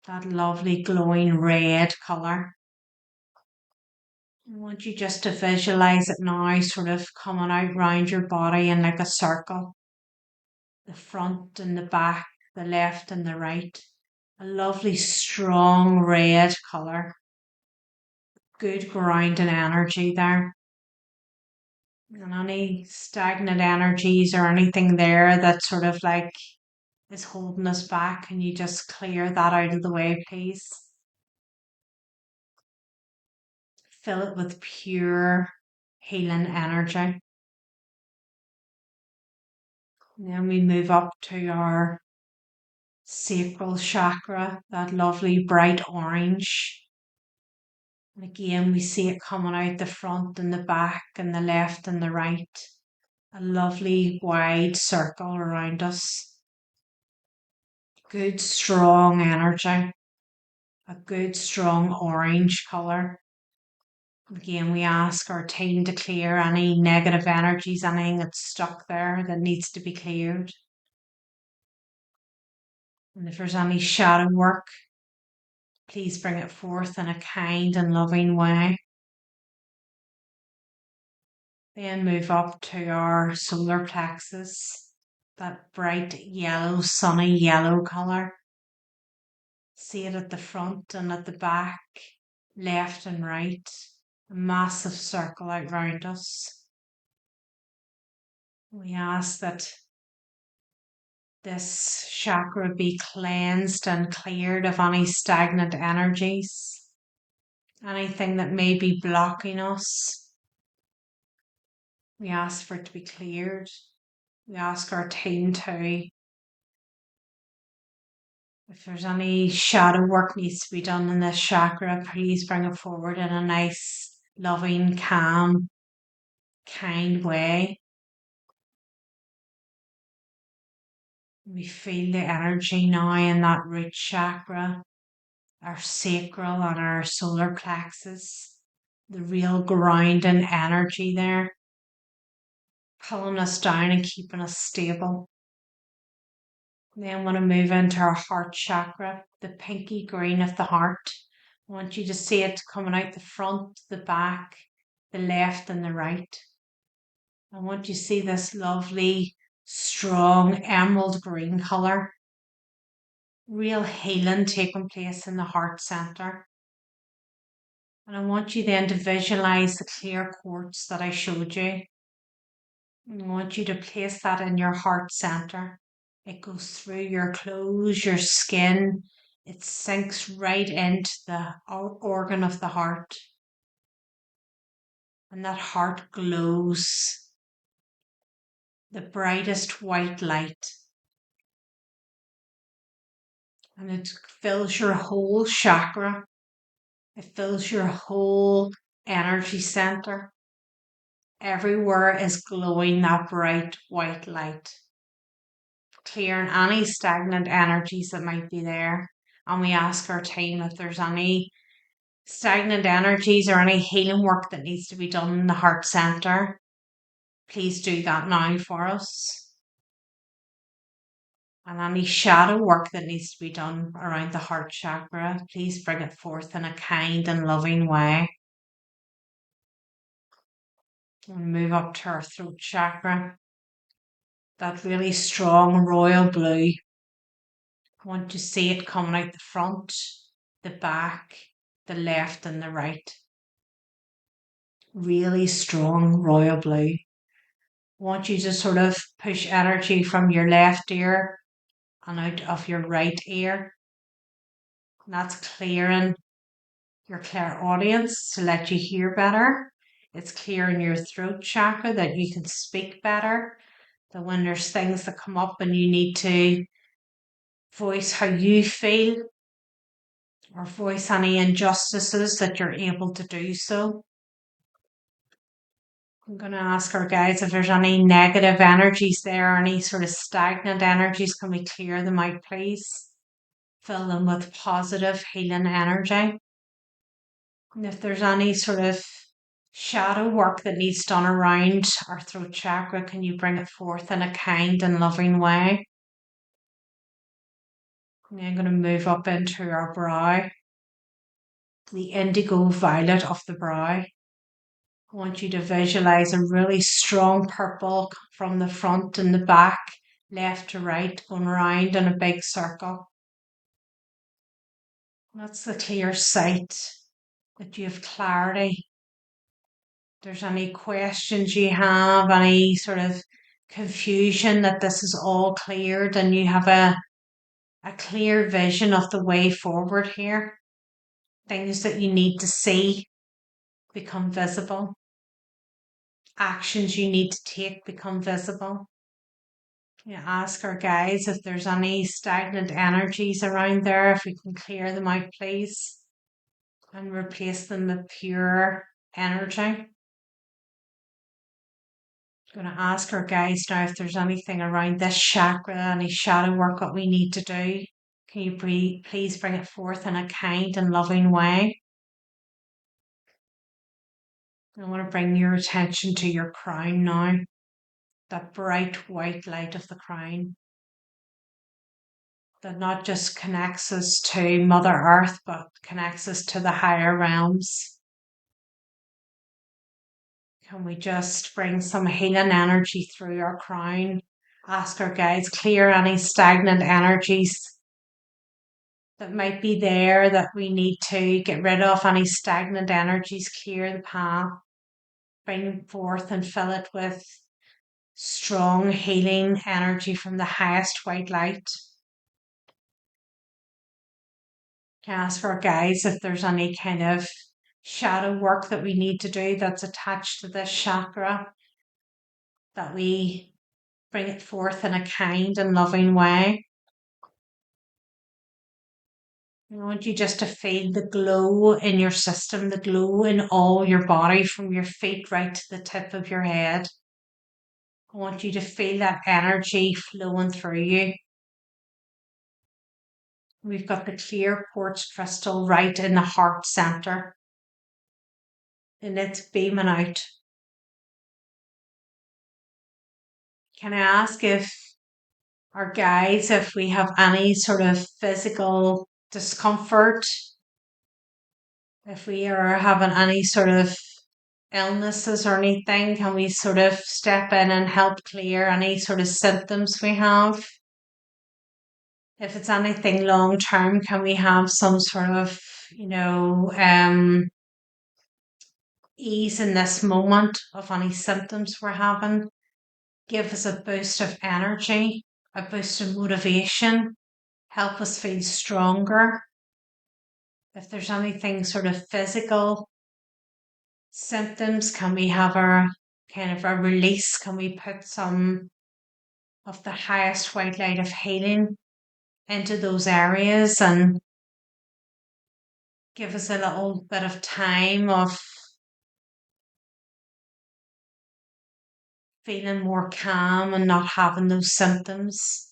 that lovely glowing red colour. I want you just to visualize it now, sort of coming out round your body in like a circle. The front and the back, the left and the right. A lovely, strong red colour. Good grounding energy there. And any stagnant energies or anything there that sort of like is holding us back, can you just clear that out of the way, please? Fill it with pure healing energy. And then we move up to our sacral chakra, that lovely bright orange. And again, we see it coming out the front and the back and the left and the right. A lovely wide circle around us. Good strong energy. A good strong orange colour. Again, we ask our team to clear any negative energies, anything that's stuck there that needs to be cleared. And if there's any shadow work, please bring it forth in a kind and loving way. Then move up to our solar plexus, that bright yellow, sunny yellow colour. See it at the front and at the back, left and right. A massive circle out round us. We ask that this chakra be cleansed and cleared of any stagnant energies, anything that may be blocking us. We ask for it to be cleared. We ask our team to. If there's any shadow work needs to be done in this chakra, please bring it forward in a nice, loving, calm, kind way. We feel the energy now in that root chakra, our sacral and our solar plexus, the real grounding energy there, pulling us down and keeping us stable. Then I want to move into our heart chakra, the pinky green of the heart. I want you to see it coming out the front, the back, the left and the right. I want you to see this lovely, strong emerald green colour. Real healing taking place in the heart centre. And I want you then to visualise the clear quartz that I showed you. I want you to place that in your heart centre. It goes through your clothes, your skin. It sinks right into the organ of the heart. And that heart glows. The brightest white light. And it fills your whole chakra. It fills your whole energy centre. Everywhere is glowing that bright white light, clearing any stagnant energies that might be there. And we ask our team if there's any stagnant energies or any healing work that needs to be done in the heart center. Please do that now for us. And any shadow work that needs to be done around the heart chakra, please bring it forth in a kind and loving way. And move up to our throat chakra. That really strong royal blue. I want to see it coming out the front, the back, the left and the right. Really strong royal blue. I want you to sort of push energy from your left ear and out of your right ear. And that's clearing your clairaudience to let you hear better. It's clearing your throat chakra that you can speak better. That when there's things that come up and you need to voice how you feel or voice any injustices, that you're able to do so. I'm going to ask our guides if there's any negative energies there, any sort of stagnant energies. Can we clear them out, please? Fill them with positive healing energy. And if there's any sort of shadow work that needs done around our throat chakra, can you bring it forth in a kind and loving way? And I'm going to move up into our brow, the indigo violet of the brow. I want you to visualize a really strong purple from the front and the back, left to right, going around in a big circle. That's the clear sight, that you have clarity. If there's any questions you have, any sort of confusion, that this is all cleared and you have a clear vision of the way forward here. Things that you need to see become visible. Actions you need to take become visible. Yeah, ask our guides if there's any stagnant energies around there, if we can clear them out, please, and replace them with pure energy. I'm going to ask our guides now if there's anything around this chakra, any shadow work that we need to do. Can you please bring it forth in a kind and loving way? I want to bring your attention to your crown now, that bright white light of the crown that not just connects us to Mother Earth, but connects us to the higher realms. Can we just bring some healing energy through our crown? Ask our guides, clear any stagnant energies that might be there that we need to get rid of. Any stagnant energies, clear the path, bring forth and fill it with strong healing energy from the highest white light. Can ask our guides if there's any kind of shadow work that we need to do that's attached to this chakra, that we bring it forth in a kind and loving way. I want you just to feel the glow in your system, the glow in all your body, from your feet right to the tip of your head. I want you to feel that energy flowing through you. We've got the clear quartz crystal right in the heart center, and it's beaming out. Can I ask if our guides, if we have any sort of physical discomfort, if we are having any sort of illnesses or anything, can we sort of step in and help clear any sort of symptoms we have? If it's anything long term, can we have some sort of, ease in this moment of any symptoms we're having? Give us a boost of energy, a boost of motivation, help us feel stronger. If there's anything sort of physical symptoms, can we have a kind of a release? Can we put some of the highest white light of healing into those areas and give us a little bit of time of feeling more calm and not having those symptoms,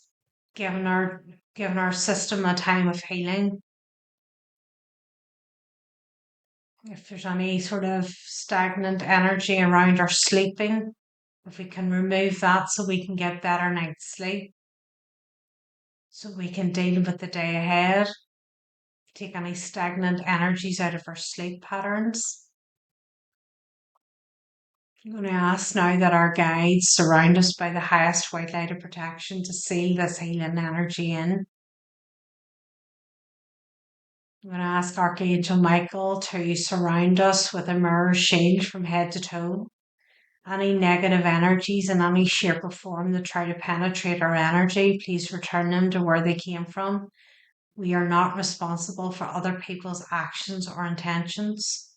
giving our system a time of healing. If there's any sort of stagnant energy around our sleeping, if we can remove that so we can get better night's sleep, so we can deal with the day ahead, take any stagnant energies out of our sleep patterns. I'm going to ask now that our guides surround us by the highest white light of protection to seal this healing energy in. I'm going to ask Archangel Michael to surround us with a mirror shield from head to toe. Any negative energies in any shape or form that try to penetrate our energy, please return them to where they came from. We are not responsible for other people's actions or intentions.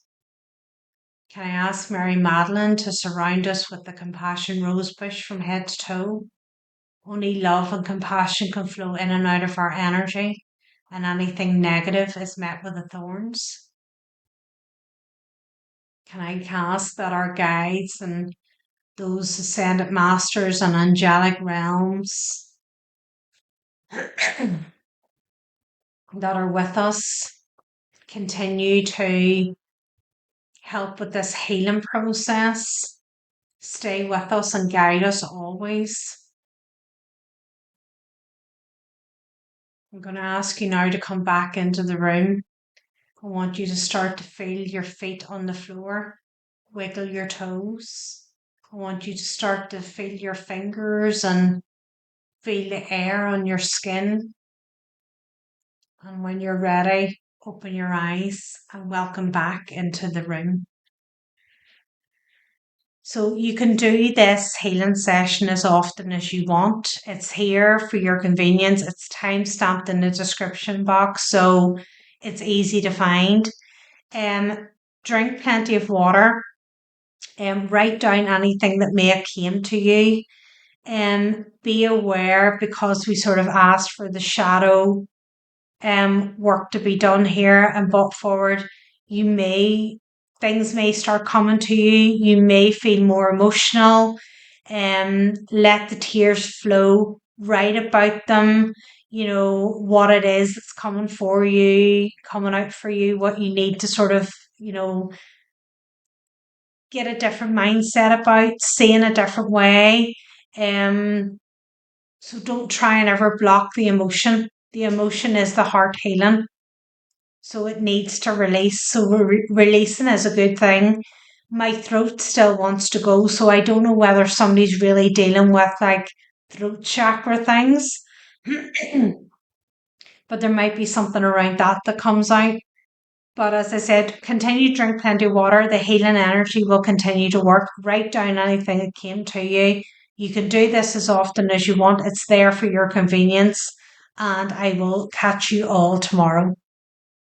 Can I ask Mary Magdalene to surround us with the compassion rose bush from head to toe? Only love and compassion can flow in and out of our energy, and anything negative is met with the thorns. Can I ask that our guides and those ascended masters and angelic realms that are with us continue to help with this healing process, stay with us and guide us always. I'm going to ask you now to come back into the room. I want you to start to feel your feet on the floor, wiggle your toes. I want you to start to feel your fingers and feel the air on your skin. And when you're ready, open your eyes and welcome back into the room. So you can do this healing session as often as you want. It's here for your convenience. It's time stamped in the description box, so it's easy to find. Drink plenty of water. Write down anything that may have came to you. Be aware, because we sort of asked for the shadow work to be done here and brought forward. Things may start coming to you. You may feel more emotional. Let the tears flow. Write about them. You know what it is that's coming for you, coming out for you. What you need to sort of, get a different mindset about, see in a different way. So don't try and ever block the emotion. The emotion is the heart healing. So it needs to release. So releasing is a good thing. My throat still wants to go. So I don't know whether somebody's really dealing with like throat chakra things. But there might be something around that comes out. But as I said, continue to drink plenty of water. The healing energy will continue to work. Write down anything that came to you. You can do this as often as you want. It's there for your convenience. And I will catch you all tomorrow.